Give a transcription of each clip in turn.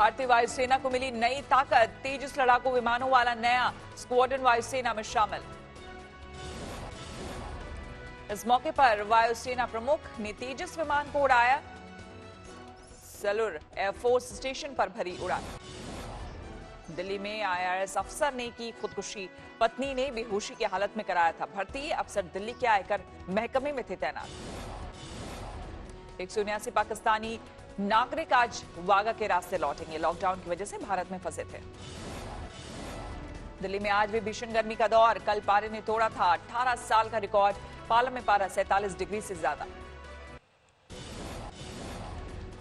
भारतीय वायुसेना को मिली नई ताकत, तेजस लड़ाकू विमानों वाला नया स्क्वाड्रन वायुसेना में शामिल। इस मौके पर वायुसेना प्रमुख ने तेजस विमान को उड़ाया। सेलुर एयरफोर्स स्टेशन पर भरी उड़ान। दिल्ली में आईआरएस अफसर ने की खुदकुशी, पत्नी ने बेहोशी की हालत में कराया था भर्ती। अफसर दिल्ली के आयकर महकमे में थे तैनात। 179 पाकिस्तानी नागरिक आज वाघा के रास्ते लौटेंगे, लॉकडाउन की वजह से भारत में फंसे थे। दिल्ली में आज भी भीषण गर्मी का दौर, कल पारे ने तोड़ा था 18 साल का रिकॉर्ड, पाला में पारा 47 डिग्री से ज्यादा।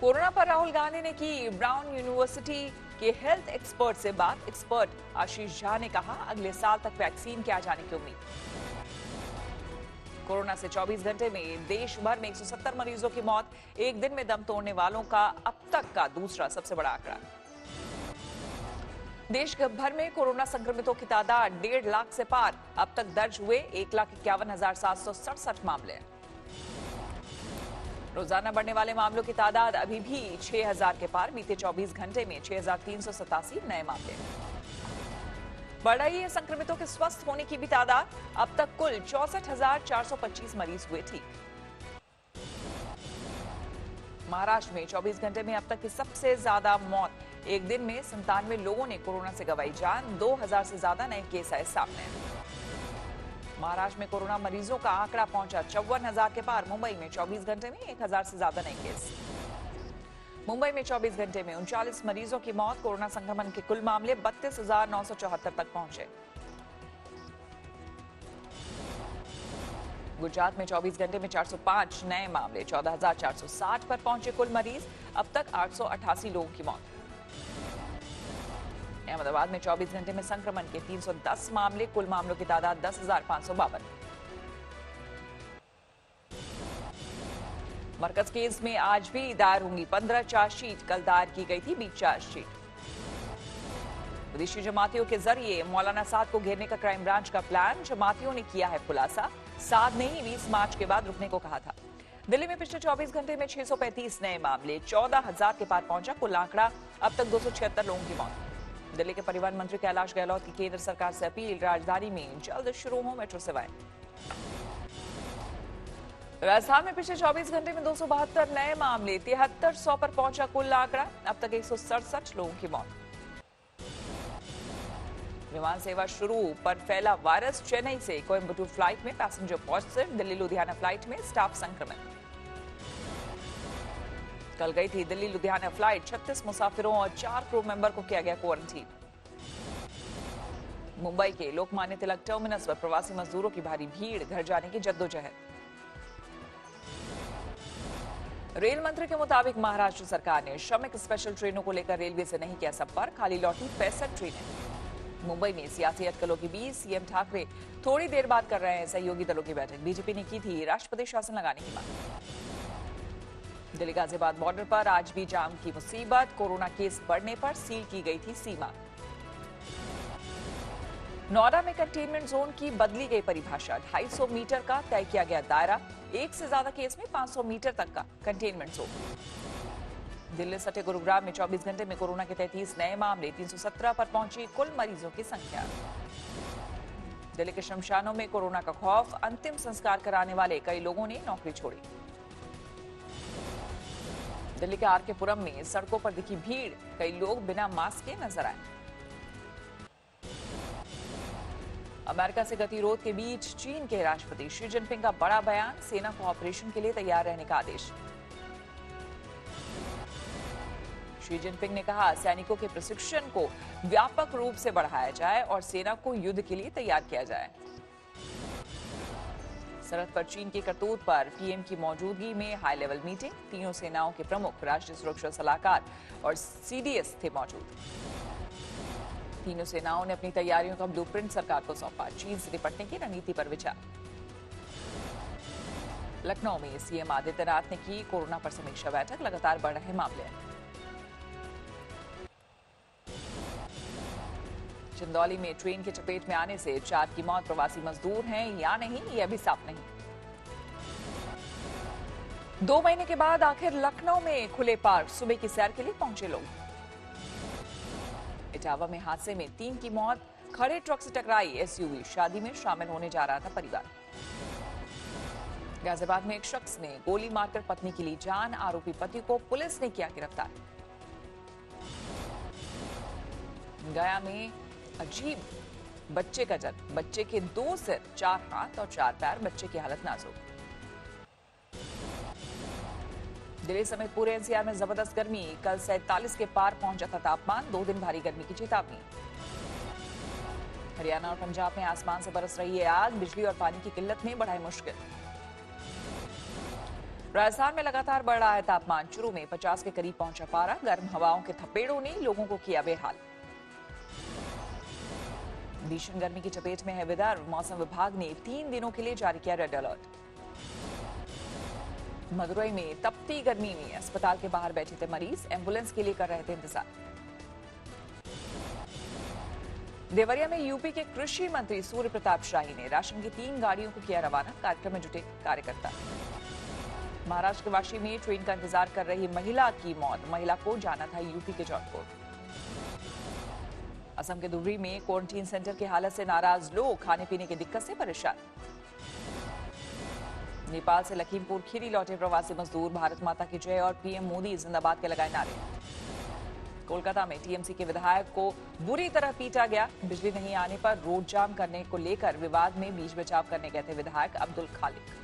कोरोना पर राहुल गांधी ने की ब्राउन यूनिवर्सिटी के हेल्थ एक्सपर्ट से बात। एक्सपर्ट आशीष झा ने कहा अगले साल तक वैक्सीन के आ जाने की उम्मीद। कोरोना से 24 घंटे में देश भर में 170 मरीजों की मौत, एक दिन में दम तोड़ने वालों का अब तक का दूसरा सबसे बड़ा आंकड़ा। देश भर में कोरोना संक्रमितों की तादाद 1.5 लाख से पार, अब तक दर्ज हुए 1,51,767 मामले। रोजाना बढ़ने वाले मामलों की तादाद अभी भी 6,000 के पार, बीते 24 घंटे में 6,387 नए मामले। बढ़ रही है संक्रमितों के स्वस्थ होने की भी तादाद, अब तक कुल 64,425 मरीज हुए ठीक। महाराष्ट्र में 24 घंटे में अब तक की सबसे ज्यादा मौत, एक दिन में 97 लोगों ने कोरोना से गंवाई जान, 2,000 से ज्यादा नए केस आए सामने। महाराष्ट्र में कोरोना मरीजों का आंकड़ा पहुंचा 54,000 के पार। मुंबई में 24 घंटे में 1,000 से ज्यादा नए केस। मुंबई में 24 घंटे में 39 मरीजों की मौत, कोरोना संक्रमण के कुल मामले 32,974 तक पहुंचे। गुजरात में 24 घंटे में 405 नए मामले, 14,460 पर पहुंचे कुल मरीज, अब तक 888 लोगों की मौत। अहमदाबाद में 24 घंटे में संक्रमण के 310 मामले, कुल मामलों की तादाद 10,552। मरकज केस में आज भी दायर होंगी 15 चार्जशीट, कल दायर की गई थी 20 चार्जशीट। विदेशी जमातियों के जरिए मौलाना साद को घेरने का क्राइम ब्रांच का प्लान, जमातियों ने किया है खुलासा। साद ने ही 20 मार्च के बाद रुकने को कहा था। दिल्ली में पिछले 24 घंटे में 635 नए मामले, 14,000 के पार पहुंचा कुल आंकड़ा, अब तक 276 लोगों की मौत। दिल्ली के परिवहन मंत्री कैलाश गहलोत की केंद्र सरकार से अपील, राजधानी में जल्द शुरू हो मेट्रो सेवाएं। राजस्थान में पिछले 24 घंटे में 272 नए मामले, 7300 पर पहुंचा कुल आंकड़ा, अब तक 167 लोगों की मौत। विमान सेवा शुरू पर फैला वायरस, चेन्नई से कोयम्बटूर फ्लाइट में passenger positive, Delhi Ludhiana flight में स्टाफ संक्रमित। कल गई थी दिल्ली लुधियाना फ्लाइट, 36 मुसाफिरों और 4 क्रू मेंबर को किया गया क्वारंटीन। मुंबई के लोकमान्य तिलक टर्मिनस पर प्रवासी मजदूरों की भारी भीड़, घर जाने की जद्दोजहद। रेल मंत्री के मुताबिक महाराष्ट्र सरकार ने श्रमिक स्पेशल ट्रेनों को लेकर रेलवे से नहीं किया संपर्क, खाली लौटी 65 ट्रेनें। मुंबई में सियासी अटकलों के बीच सीएम ठाकरे थोड़ी देर बाद कर रहे हैं सहयोगी दलों की बैठक, बीजेपी ने की थी राष्ट्रपति शासन लगाने की मांग। दिल्ली गाजियाबाद बॉर्डर पर आज भी जाम की मुसीबत, कोरोना केस बढ़ने पर सील की गई थी सीमा। नोएडा में कंटेनमेंट जोन की बदली गई परिभाषा, 250 मीटर का तय किया गया दायरा, एक से ज्यादा केस में 500 मीटर तक का कंटेनमेंट जोन। दिल्ली सटे गुरुग्राम में 24 घंटे में कोरोना के 33 नए मामले, 317 पर पहुंची कुल मरीजों की संख्या। दिल्ली के शमशानों में कोरोना का खौफ, अंतिम संस्कार कराने वाले कई लोगों ने नौकरी छोड़ी। दिल्ली के आरके पुरम में सड़कों पर दिखी भीड़, कई लोग बिना मास्क के नजर आए। अमेरिका से गतिरोध के बीच चीन के राष्ट्रपति शी जिनपिंग का बड़ा बयान, सेना को ऑपरेशन के लिए तैयार रहने का आदेश। शी जिनपिंग ने कहा सैनिकों के प्रशिक्षण को व्यापक रूप से बढ़ाया जाए और सेना को युद्ध के लिए तैयार किया जाए। सरहद पर चीन की करतूत पर पीएम की मौजूदगी में हाई लेवल मीटिंग, तीनों सेनाओं के प्रमुख, राष्ट्रीय सुरक्षा सलाहकार और सीडीएस थे मौजूद। तीनों सेनाओं ने अपनी तैयारियों का ब्लूप्रिंट सरकार को सौंपा, चीन से निपटने की रणनीति पर विचार। लखनऊ में सीएम आदित्यनाथ ने की कोरोना पर समीक्षा बैठक, लगातार बढ़ रहे मामले। चंदौली में ट्रेन की चपेट में आने से 4 की मौत, प्रवासी मजदूर हैं या नहीं ये अभी साफ नहीं। 2 महीने के बाद आखिर लखनऊ में खुले पार्क, सुबह की सैर के लिए पहुंचे लोग। इटावा में हादसे में 3 की मौत, खड़े ट्रक से टकराई एसयूवी, शादी में शामिल होने जा रहा था परिवार। गाजियाबाद में एक शख्स ने गोली मारकर पत्नी की ली जान, आरोपी पति को पुलिस ने किया गिरफ्तार। गया में अजीब बच्चे का जन्म, बच्चे के 2 सिर, 4 हाथ और 4 पैर, बच्चे की हालत नाजुक। दिल्ली समेत पूरे एनसीआर में जबरदस्त गर्मी, कल 47 के पार पहुंचा था तापमान, 2 दिन भारी गर्मी की चेतावनी। हरियाणा और पंजाब में आसमान से बरस रही है आग, बिजली और पानी की किल्लत में बढ़ाई मुश्किल। राजस्थान में लगातार बढ़ रहा है तापमान, चूरू में 50 के करीब पहुंचा पारा, गर्म हवाओं के थपेड़ों ने लोगों को किया बेहाल। भीषण गर्मी की चपेट में है विदर्भ, मौसम विभाग ने 3 दिनों के लिए जारी किया रेड अलर्ट। मदुरई में तपती गर्मी में अस्पताल के बाहर बैठे थे मरीज, एम्बुलेंस के लिए कर रहे थे इंतजार। देवरिया में यूपी के कृषि मंत्री सूर्य प्रताप शाही ने राशन की 3 गाड़ियों को किया रवाना, कार्यक्रम में जुटे कार्यकर्ता। महाराष्ट्र के वाशी में ट्रेन का इंतजार कर रही महिला की मौत, महिला को जाना था यूपी के जौनपुर। असम के धुबरी में क्वारंटीन सेंटर की हालत से नाराज लोग, खाने पीने की दिक्कत से परेशान। नेपाल से लखीमपुर खीरी लौटे प्रवासी मजदूर, भारत माता की जय और पीएम मोदी जिंदाबाद के लगाए नारे। कोलकाता में टीएमसी के विधायक को बुरी तरह पीटा गया, बिजली नहीं आने पर रोड जाम करने को लेकर विवाद में बीच बचाव करने गए थे विधायक अब्दुल खालिक।